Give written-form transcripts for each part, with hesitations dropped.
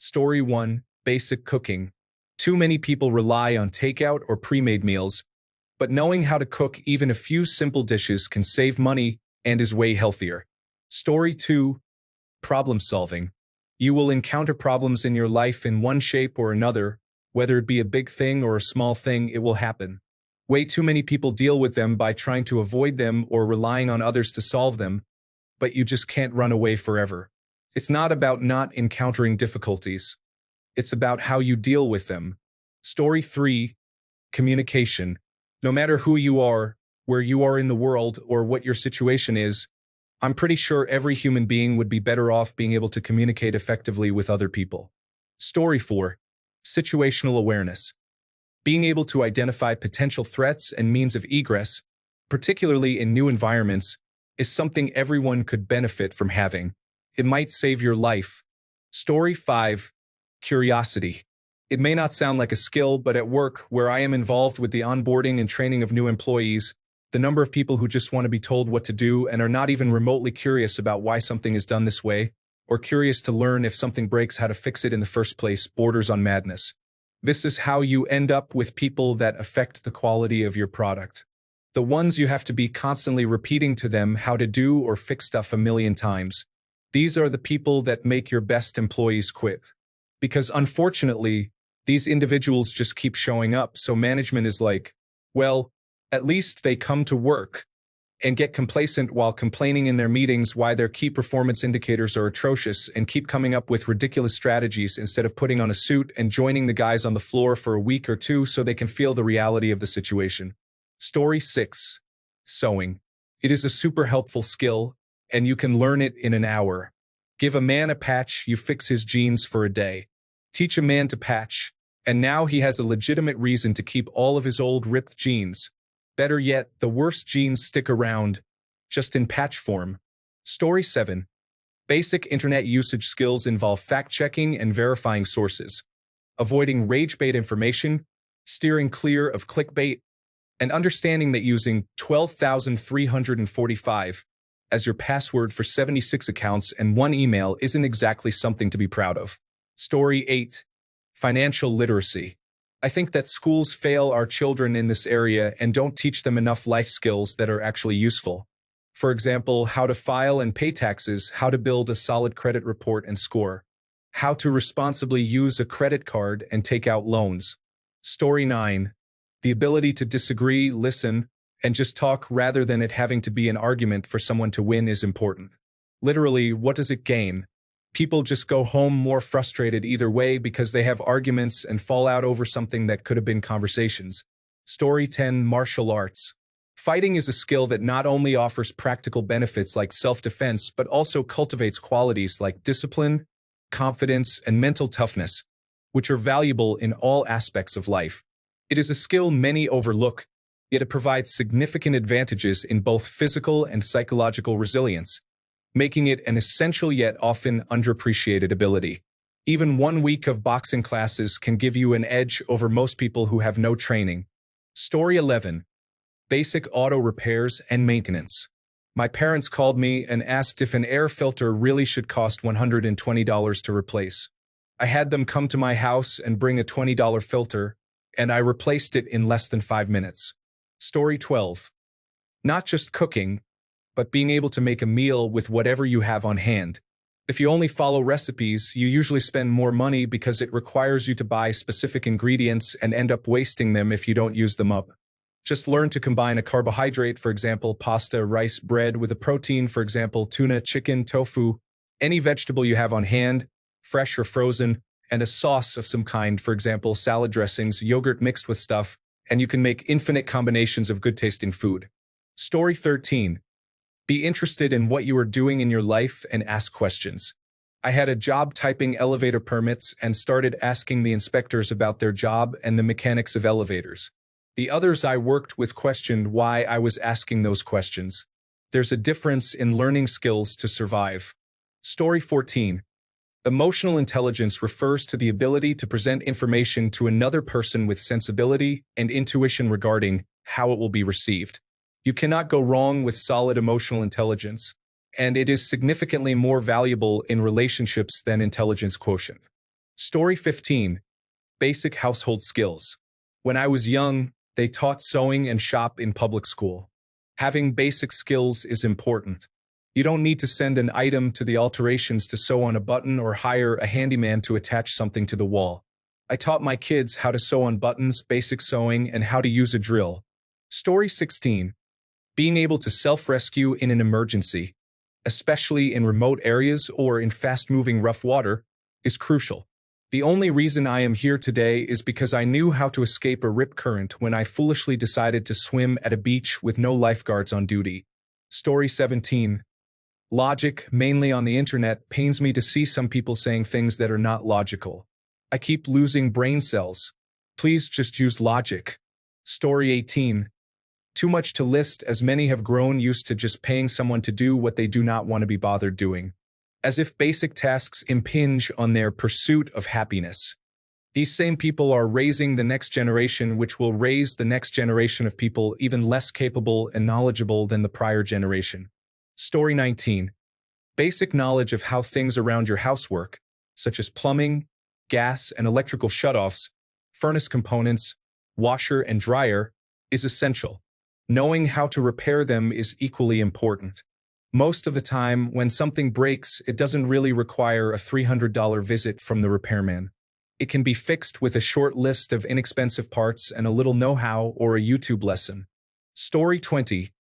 Story 1, Basic Cooking. Too many people rely on takeout or pre-made meals, but knowing how to cook even a few simple dishes can save money and is way healthier. Story 2, Problem Solving. You will encounter problems in your life in one shape or another, whether it be a big thing or a small thing, it will happen. Way too many people deal with them by trying to avoid them or relying on others to solve them, but you just can't run away forever. It's not about not encountering difficulties. It's about how you deal with them. Story 3, Communication. No matter who you are, where you are in the world, or what your situation is, I'm pretty sure every human being would be better off being able to communicate effectively with other people. Story 4, Situational Awareness. Being able to identify potential threats and means of egress, particularly in new environments, is something everyone could benefit from having. It might save your life. Story 5, Curiosity. It may not sound like a skill, but at work, where I am involved with the onboarding and training of new employees, the number of people who just want to be told what to do and are not even remotely curious about why something is done this way, or curious to learn if something breaks how to fix it in the first place, borders on madness. This is how you end up with people that affect the quality of your product. The ones you have to be constantly repeating to them how to do or fix stuff a million times. These are the people that make your best employees quit. Because unfortunately, these individuals just keep showing up, so management is like, well, at least they come to work, and get complacent while complaining in their meetings why their key performance indicators are atrocious and keep coming up with ridiculous strategies instead of putting on a suit and joining the guys on the floor for a week or two so they can feel the reality of the situation. Story 6, Sewing. It is a super helpful skill, and you can learn it in an hour. Give a man a patch, you fix his jeans for a day. Teach a man to patch, and now he has a legitimate reason to keep all of his old ripped jeans. Better yet, the worst jeans stick around, just in patch form. Story 7. Basic internet usage skills involve fact-checking and verifying sources, avoiding rage-bait information, steering clear of clickbait, and understanding that using 12,345 as your password for 76 accounts and one email isn't exactly something to be proud of. Story 8. Financial literacy. I think that schools fail our children in this area and don't teach them enough life skills that are actually useful. For example, how to file and pay taxes, how to build a solid credit report and score, how to responsibly use a credit card and take out loans. Story 9. The ability to disagree, listen, and just talk rather than it having to be an argument for someone to win is important. Literally, what does it gain? People just go home more frustrated either way because they have arguments and fall out over something that could have been conversations. Story 10. Martial arts. Fighting is a skill that not only offers practical benefits like self-defense, but also cultivates qualities like discipline, confidence, and mental toughness, which are valuable in all aspects of life. It is a skill many overlook, yet it provides significant advantages in both physical and psychological resilience, making it an essential yet often underappreciated ability. Even 1 week of boxing classes can give you an edge over most people who have no training. Story 11. Basic auto repairs and maintenance. My parents called me and asked if an air filter really should cost $120 to replace. I had them come to my house and bring a $20 filter, and I replaced it in less than 5 minutes. Story 12. Not just cooking, but being able to make a meal with whatever you have on hand. If you only follow recipes, you usually spend more money because it requires you to buy specific ingredients and end up wasting them if you don't use them up. Just learn to combine a carbohydrate, for example, pasta, rice, bread, with a protein, for example, tuna, chicken, tofu, any vegetable you have on hand, fresh or frozen, and a sauce of some kind, for example, salad dressings, yogurt mixed with stuff, and you can make infinite combinations of good-tasting food. Story 13. Be interested in what you are doing in your life and ask questions. I had a job typing elevator permits and started asking the inspectors about their job and the mechanics of elevators. The others I worked with questioned why I was asking those questions. There's a difference in learning skills to survive. Story 14. Emotional intelligence refers to the ability to present information to another person with sensibility and intuition regarding how it will be received. You cannot go wrong with solid emotional intelligence, and it is significantly more valuable in relationships than intelligence quotient. Story 15. Basic household skills. When I was young, they taught sewing and shop in public school. Having basic skills is important. You don't need to send an item to the alterations to sew on a button or hire a handyman to attach something to the wall. I taught my kids how to sew on buttons, basic sewing, and how to use a drill. Story 16. Being able to self-rescue in an emergency, especially in remote areas or in fast-moving rough water, is crucial. The only reason I am here today is because I knew how to escape a rip current when I foolishly decided to swim at a beach with no lifeguards on duty. Story 17. Logic, mainly on the internet, pains me to see some people saying things that are not logical. I keep losing brain cells. Please just use logic. Story 18. Too much to list, as many have grown used to just paying someone to do what they do not want to be bothered doing. As if basic tasks impinge on their pursuit of happiness. These same people are raising the next generation, which will raise the next generation of people even less capable and knowledgeable than the prior generation. Story 19. Basic knowledge of how things around your house work, such as plumbing, gas and electrical shutoffs, furnace components, washer and dryer, is essential. Knowing how to repair them is equally important. Most of the time, when something breaks, it doesn't really require a $300 visit from the repairman. It can be fixed with a short list of inexpensive parts and a little know-how or a YouTube lesson. Story 20.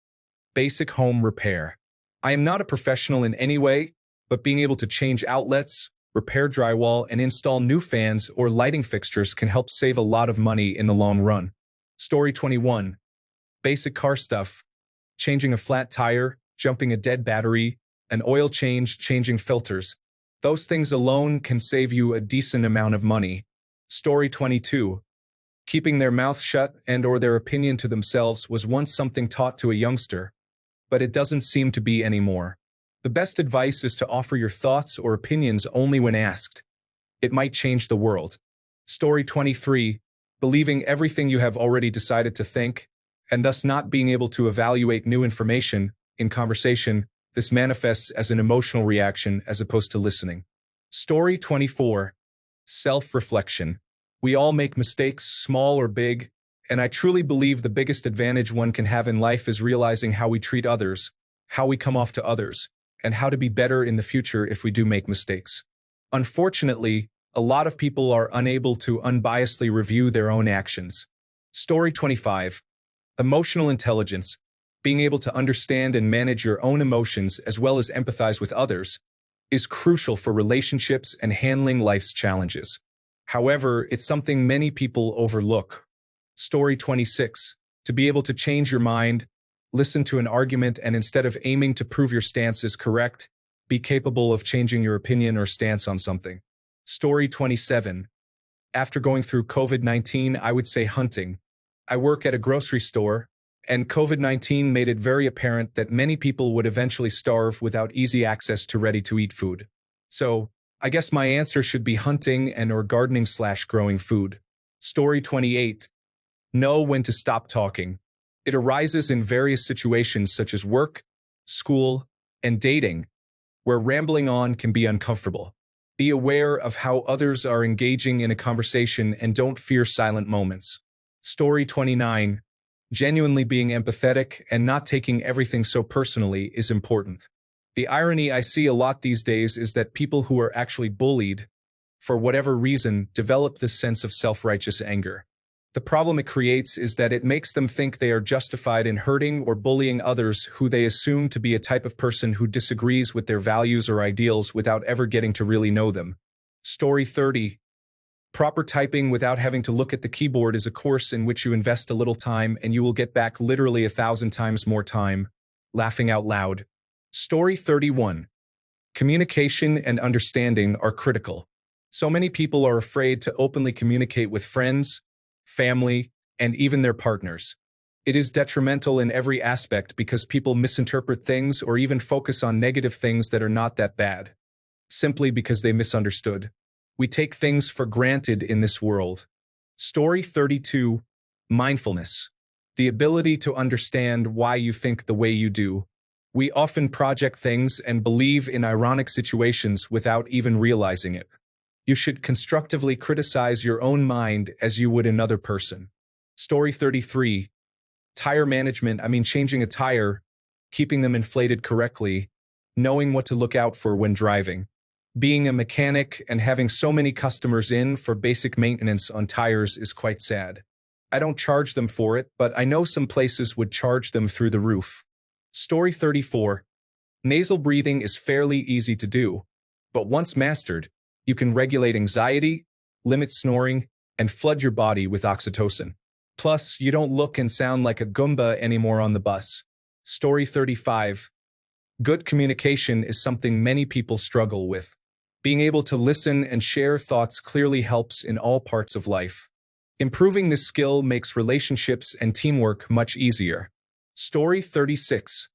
Basic home repair. I am not a professional in any way, but being able to change outlets, repair drywall, and install new fans or lighting fixtures can help save a lot of money in the long run. Story 21. Basic car stuff. Changing a flat tire, jumping a dead battery, an oil change, changing filters. Those things alone can save you a decent amount of money. Story 22. Keeping their mouth shut and/or their opinion to themselves was once something taught to a youngster, but it doesn't seem to be anymore. The best advice is to offer your thoughts or opinions only when asked. It might change the world. Story 23. Believing everything you have already decided to think, and thus not being able to evaluate new information. In conversation, this manifests as an emotional reaction as opposed to listening. Story 24. Self-reflection. We all make mistakes, small or big, and I truly believe the biggest advantage one can have in life is realizing how we treat others, how we come off to others, and how to be better in the future if we do make mistakes. Unfortunately, a lot of people are unable to unbiasedly review their own actions. Story 25. Emotional intelligence. Being able to understand and manage your own emotions as well as empathize with others is crucial for relationships and handling life's challenges. However, it's something many people overlook. Story 26. To be able to change your mind, listen to an argument, and instead of aiming to prove your stance is correct, be capable of changing your opinion or stance on something. Story 27. After going through COVID-19, I would say hunting. I work at a grocery store, and COVID-19 made it very apparent that many people would eventually starve without easy access to ready-to-eat food. So, I guess my answer should be hunting and/or gardening/growing food. Story 28. Know when to stop talking. It arises in various situations such as work, school, and dating, where rambling on can be uncomfortable. Be aware of how others are engaging in a conversation and don't fear silent moments. Story 29. Genuinely being empathetic and not taking everything so personally is important. The irony I see a lot these days is that people who are actually bullied, for whatever reason, develop this sense of self-righteous anger. The problem it creates is that it makes them think they are justified in hurting or bullying others who they assume to be a type of person who disagrees with their values or ideals without ever getting to really know them. Story 30. Proper typing without having to look at the keyboard is a course in which you invest a little time and you will get back literally 1,000 times more time. Laughing out loud. Story 31. Communication and understanding are critical. So many people are afraid to openly communicate with friends, family, and even their partners. It is detrimental in every aspect because people misinterpret things or even focus on negative things that are not that bad, simply because they misunderstood. We take things for granted in this world. Story 32. Mindfulness. The ability to understand why you think the way you do. We often project things and believe in ironic situations without even realizing it. You should constructively criticize your own mind as you would another person. Story 33. Tire management, changing a tire, keeping them inflated correctly, knowing what to look out for when driving. Being a mechanic and having so many customers in for basic maintenance on tires is quite sad. I don't charge them for it, but I know some places would charge them through the roof. Story 34. Nasal breathing is fairly easy to do, but once mastered, you can regulate anxiety, limit snoring, and flood your body with oxytocin. Plus, you don't look and sound like a Goomba anymore on the bus. Story 35. Good communication is something many people struggle with. Being able to listen and share thoughts clearly helps in all parts of life. Improving this skill makes relationships and teamwork much easier. Story 36.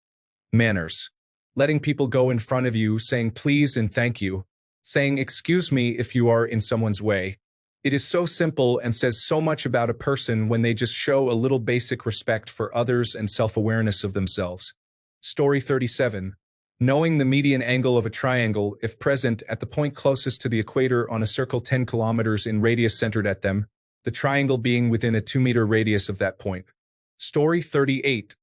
Manners. Letting people go in front of you, saying please and thank you, saying excuse me if you are in someone's way. It is so simple and says so much about a person when they just show a little basic respect for others and self-awareness of themselves. Story 37. Knowing the median angle of a triangle, if present, at the point closest to the equator on a circle 10 kilometers in radius centered at them, the triangle being within a 2-meter radius of that point. Story 38.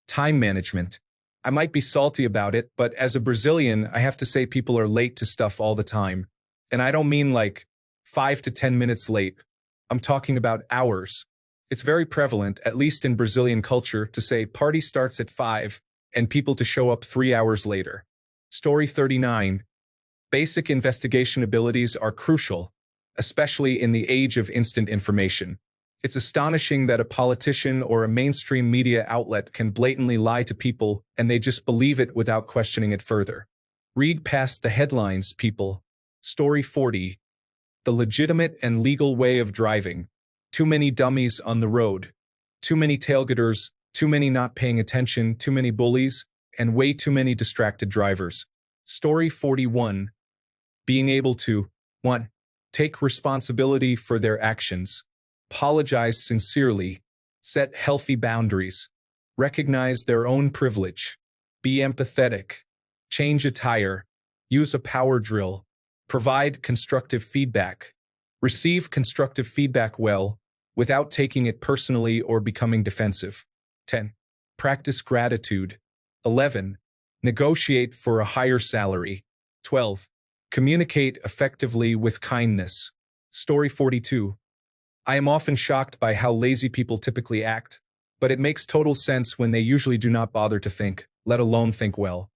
Time management. I might be salty about it, but as a Brazilian, I have to say people are late to stuff all the time. And I don't mean like 5 to 10 minutes late. I'm talking about hours. It's very prevalent, at least in Brazilian culture, to say party starts at 5 and people to show up 3 hours later. Story 39. Basic investigation abilities are crucial, especially in the age of instant information. It's astonishing that a politician or a mainstream media outlet can blatantly lie to people and they just believe it without questioning it further. Read past the headlines, people. Story 40. The legitimate and legal way of driving. Too many dummies on the road. Too many tailgaters, too many not paying attention, too many bullies, and way too many distracted drivers. Story 41. Being able to 1. Take responsibility for their actions. Apologize sincerely. Set healthy boundaries. Recognize their own privilege. Be empathetic. Change a tire. Use a power drill. Provide constructive feedback. Receive constructive feedback well, without taking it personally or becoming defensive. 10. Practice gratitude. 11. Negotiate for a higher salary. 12. Communicate effectively with kindness. Story 42. I am often shocked by how lazy people typically act, but it makes total sense when they usually do not bother to think, let alone think well.